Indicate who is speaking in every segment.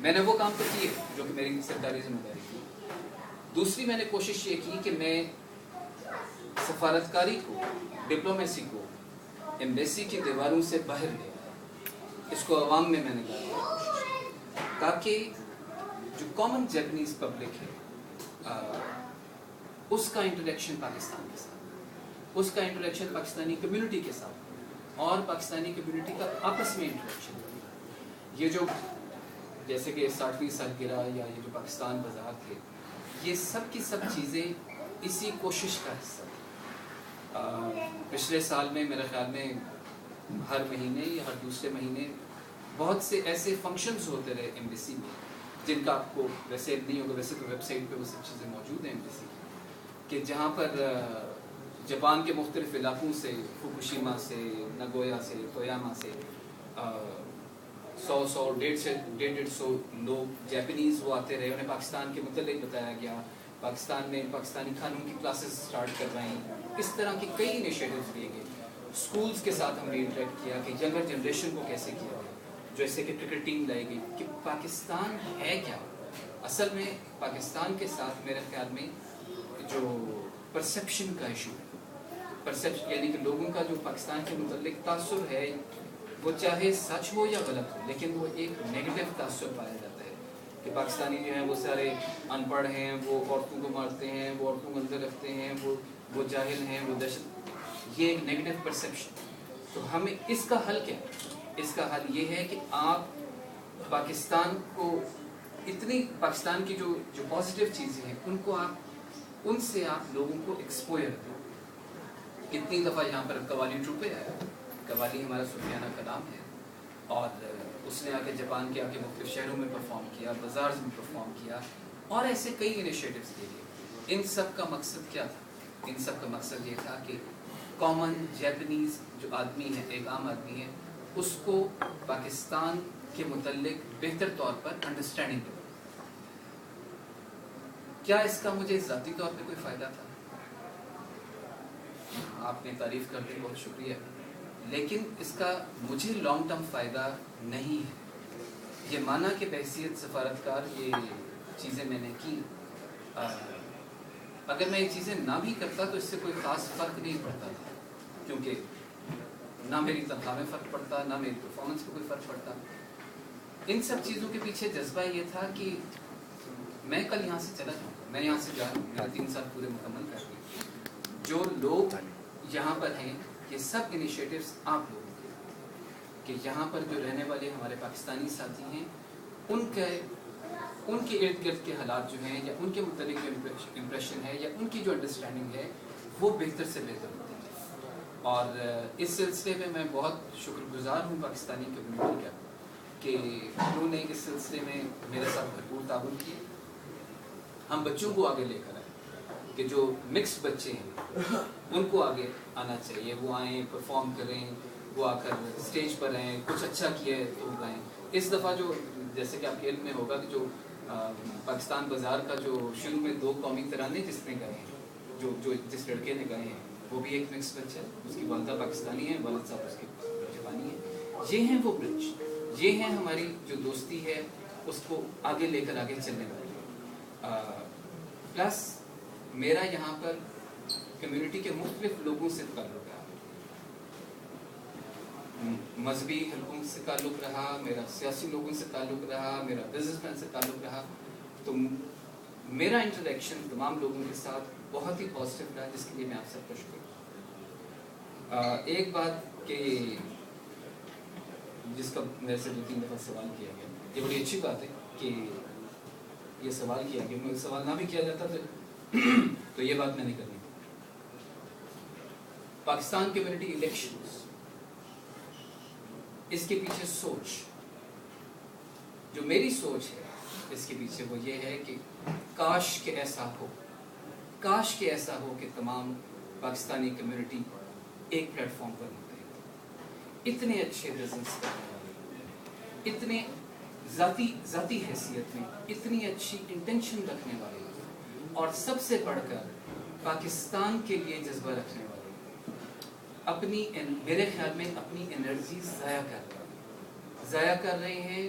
Speaker 1: میں نے وہ کام تو کیے جو کہ میری سرکاری ذمہ داری تھی. دوسری میں نے کوشش یہ کی کہ میں سفارتکاری کو، ڈپلومیسی کو ایمبیسی کی دیواروں سے باہر لے آیا. اس کو عوام میں نے لایا تاکہ جو کامن جیپنیز پبلک ہے اس کا انٹریکشن پاکستان کے ساتھ، اس کا انٹریکشن پاکستانی کمیونٹی کے ساتھ اور پاکستانی کمیونٹی کا آپس میں انٹریکشن. یہ جو جیسے کہ 60ویں سالگرہ یا یہ جو پاکستان بازار تھے، یہ سب کی سب چیزیں اسی کوشش کا حصہ تھی. پچھلے سال میں میرے خیال میں ہر مہینے یا ہر دوسرے مہینے بہت سے ایسے فنکشنز ہوتے رہے ایمبیسی میں جن کا آپ کو ویسے نہیں ہوگا. ویسے تو ویب سائٹ پہ وہ سب چیزیں موجود ہیں ایمبیسی کی، کہ جہاں پر جاپان کے مختلف علاقوں سے، فوکوشیما سے، نگویا سے، تویاما سے 100-150 لوگ جاپنیز وہ آتے رہے. انہیں پاکستان کے متعلق بتایا گیا، پاکستان میں پاکستانی کھانوں کی کلاسز سٹارٹ کر رہے ہیں. اس طرح کی کئی انیشیٹوز لیے گئے. اسکولز کے ساتھ ہم نے انٹریکٹ کیا کہ ینگر جنریشن کو کیسے کیا گیا، جیسے کہ کرکٹ ٹیم لائی گئی کہ پاکستان ہے کیا. اصل میں پاکستان کے ساتھ میرے خیال میں جو پرسیپشن کا ایشو ہے، پرسیپشن یعنی کہ لوگوں کا جو پاکستان کے متعلق تاثر ہے، وہ چاہے سچ ہو یا غلط ہو، لیکن وہ ایک نیگیٹو تاثر پایا جاتا ہے کہ پاکستانی جو ہیں وہ سارے ان پڑھ ہیں، وہ عورتوں کو مارتے ہیں، وہ عورتوں کو اندر رکھتے ہیں، وہ جاہل ہیں، وہ دہشت. یہ ایک نیگیٹو پرسیپشن. تو ہمیں اس کا حل کیا ہے؟ اس کا حل یہ ہے کہ آپ پاکستان کو اتنی پاکستان کی جو پازیٹیو چیزیں ہیں ان سے آپ لوگوں کو ایکسپوئر دیں. کتنی دفعہ یہاں پر قوالی ٹروپے آیا، قوالی ہمارا سفیانہ کلام ہے، اور اس نے آگے جاپان کے آگے مختلف شہروں میں پرفارم کیا، بازارز میں پرفارم کیا، اور ایسے کئی انیشیٹوز لیے گئے. ان سب کا مقصد کیا تھا؟ ان سب کا مقصد یہ تھا کہ کامن جاپنیز جو آدمی ہے، ایک عام آدمی ہے، اس کو پاکستان کے متعلق بہتر طور پر انڈرسٹینڈنگ دے. کیا اس کا مجھے ذاتی طور پہ کوئی فائدہ تھا؟ آپ نے تعریف کر دی، بہت شکریہ، لیکن اس کا مجھے لانگ ٹرم فائدہ نہیں ہے. یہ مانا کہ بحیثیت سفارتکار یہ چیزیں میں نے کی، اگر میں یہ چیزیں نہ بھی کرتا تو اس سے کوئی خاص فرق نہیں پڑتا تھا، کیونکہ نہ میری تنخواہ میں فرق پڑتا، نہ میری پرفارمنس پہ کوئی فرق پڑتا. ان سب چیزوں کے پیچھے جذبہ یہ تھا کہ میں کل یہاں سے چلا جاؤں، میں یہاں سے جا رہا ہوں، میرے 3 سال پورے مکمل کر کے. جو لوگ یہاں پر ہیں، یہ سب انیشیٹوز آپ لوگوں کے، کہ یہاں پر جو رہنے والے ہمارے پاکستانی ساتھی ہیں، ان کے ارد گرد کے حالات جو ہیں، یا ان کے متعلق جو امپریشن ہے، یا ان کی جو انڈرسٹینڈنگ ہے، وہ بہتر سے بہتر ہوتی ہے. اور اس سلسلے میں میں بہت شکر گزار ہوں پاکستانی کمیونٹی کا کہ انہوں نے اس سلسلے میں میرے ساتھ بھرپور تعاون کیا. ہم بچوں کو آگے لے کر آئے کہ جو مکسڈ بچے ہیں ان کو آگے آنا چاہیے، وہ آئیں، پرفارم کریں، وہ آ کر اسٹیج پر آئیں، کچھ اچھا کیا ہے تو گائیں. اس دفعہ جو جیسے کہ آپ کے علم میں ہوگا کہ جو پاکستان بازار کا جو شروع میں 2 قومی ترانے جس نے گائے ہیں، جس لڑکے نے گائے ہیں، وہ بھی ایک مکس بچہ ہے. اس کی والدہ پاکستانی ہے، والد صاحب اس کے جاپانی ہیں. یہ ہیں وہ برج، یہ ہیں ہماری جو دوستی ہے اس کو آگے لے کر آگے چلنے والی. پلس میرا یہاں پر کمیونٹی کے مختلف لوگوں سے تعلق رہا، مذہبی حلقوں سے تعلق رہا، میرا سیاسی لوگوں سے تعلق رہا، میرا بزنس مین سے تعلق رہا. تو میرا انٹریکشن تمام لوگوں کے ساتھ بہت ہی پازیٹیو رہا، جس کے لیے میں آپ سب کا شکر. ایک بات کہ جس کا میرے سے 2-3 دفعہ سوال کیا گیا، یہ بڑی اچھی بات ہے کہ یہ سوال کیا گیا. مجھے سوال نہ بھی کیا جاتا تو یہ بات میں نہیں کرنی. پاکستان کمیونٹی الیکشنز، اس کے پیچھے سوچ، جو میری سوچ ہے اس کے پیچھے، وہ یہ ہے کہ کاش کہ ایسا ہو، کاش کہ ایسا ہو کہ تمام پاکستانی کمیونٹی ایک پلیٹ فارم پر متحد، اتنے اچھے بزنس کرنے والے، اتنے ذاتی حیثیت میں اتنی اچھی انٹینشن رکھنے والے، اور سب سے بڑھ کر پاکستان کے لیے جذبہ رکھنے والے، میرے خیال میں اپنی انرجی ضائع کر رہے ہیں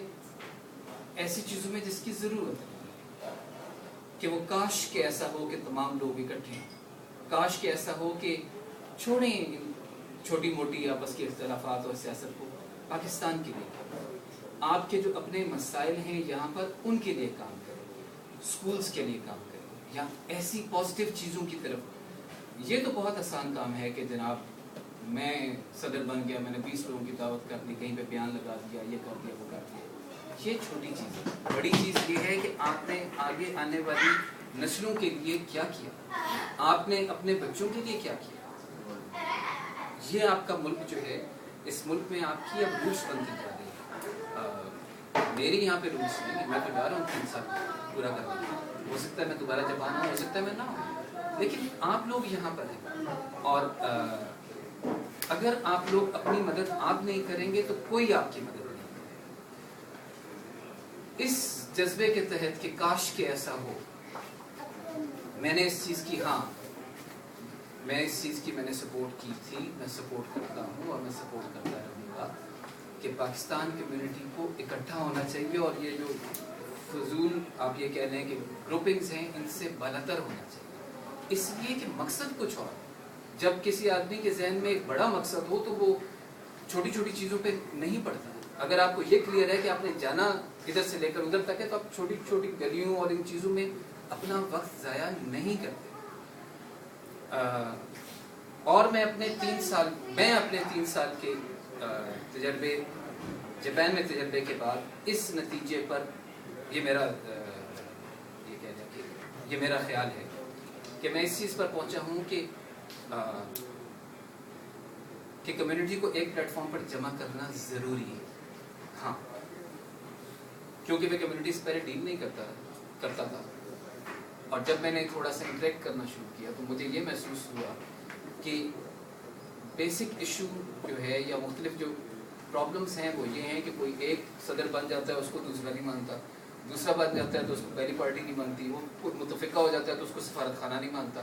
Speaker 1: ایسی چیزوں میں جس کی ضرورت ہے، کہ وہ کاش کہ ایسا ہو کہ تمام لوگ اکٹھے ہیں، کاش کہ ایسا ہو کہ چھوڑیں چھوٹی موٹی آپس کے اختلافات اور سیاست کو، پاکستان کے لیے آپ کے جو اپنے مسائل ہیں یہاں پر ان کے لیے کام کریں، اسکولز کے لیے کام کریں، یا ایسی پازیٹیو چیزوں کی طرف۔ یہ تو بہت آسان کام ہے کہ جناب میں صدر بن گیا، میں نے 20 لوگوں کی دعوت کر دی، کہیں پہ بیان لگا دیا، یہ کر دیا وہ کر دیا، یہ چھوٹی چیز ہے۔ بڑی چیز یہ ہے کہ آپ نے آگے آنے والی نسلوں کے لیے کیا کیا، آپ نے اپنے بچوں کے لیے کیا کیا۔ یہ آپ کا ملک جو ہے، اس ملک میں آپ کی اب روٹس بنتی جا رہی ہے۔ میری یہاں پہ روٹس نہیں، میں تو جا رہا ہوں 3 سال پورا کرنا، ہو سکتا ہے میں دوبارہ جب آنا ہو سکتا ہے میں نہ ہوں، لیکن آپ لوگ یہاں پر ہیں، اور اگر آپ لوگ اپنی مدد آپ نہیں کریں گے تو کوئی آپ کی مدد نہیں کرے گا۔ اس جذبے کے تحت کہ کاش کہ ایسا ہو، میں نے اس چیز کی میں نے سپورٹ کی تھی، میں سپورٹ کرتا ہوں اور میں سپورٹ کرتا رہوں گا کہ پاکستان کمیونٹی کو اکٹھا ہونا چاہیے، اور یہ جو فضول آپ یہ کہہ لیں کہ گروپنگز ہیں ان سے بالاتر ہونا چاہیے، اس لیے کہ مقصد کچھ اور۔ جب کسی آدمی کے ذہن میں ایک بڑا مقصد ہو تو وہ چھوٹی چھوٹی چیزوں پہ نہیں پڑتا۔ اگر آپ کو یہ کلیئر ہے کہ آپ نے جانا ادھر سے لے کر ادھر تک ہے تو آپ چھوٹی چھوٹی گلیوں اور ان چیزوں میں اپنا وقت ضائع نہیں کرتے۔ اور میں اپنے 3 سال کے تجربے، جاپان میں تجربے کے بعد اس نتیجے پر یہ میرا خیال ہے کہ میں اس چیز پر پہنچا ہوں کہ کمیونٹی کو ایک پلیٹ فارم پر جمع کرنا ضروری ہے۔ ہاں، کیونکہ میں کمیونٹی سے پہلے ڈیل نہیں کرتا تھا، اور جب میں نے تھوڑا سا انٹریکٹ کرنا شروع کیا تو مجھے یہ محسوس ہوا کہ بیسک ایشو جو ہے یا مختلف جو پرابلمس ہیں وہ یہ ہیں کہ کوئی ایک صدر بن جاتا ہے اس کو دوسرا نہیں مانتا، دوسرا بن جاتا ہے تو اس کو پہلی پارٹی نہیں مانتی، وہ متفقہ ہو جاتا ہے تو اس کو سفارت خانہ نہیں مانتا،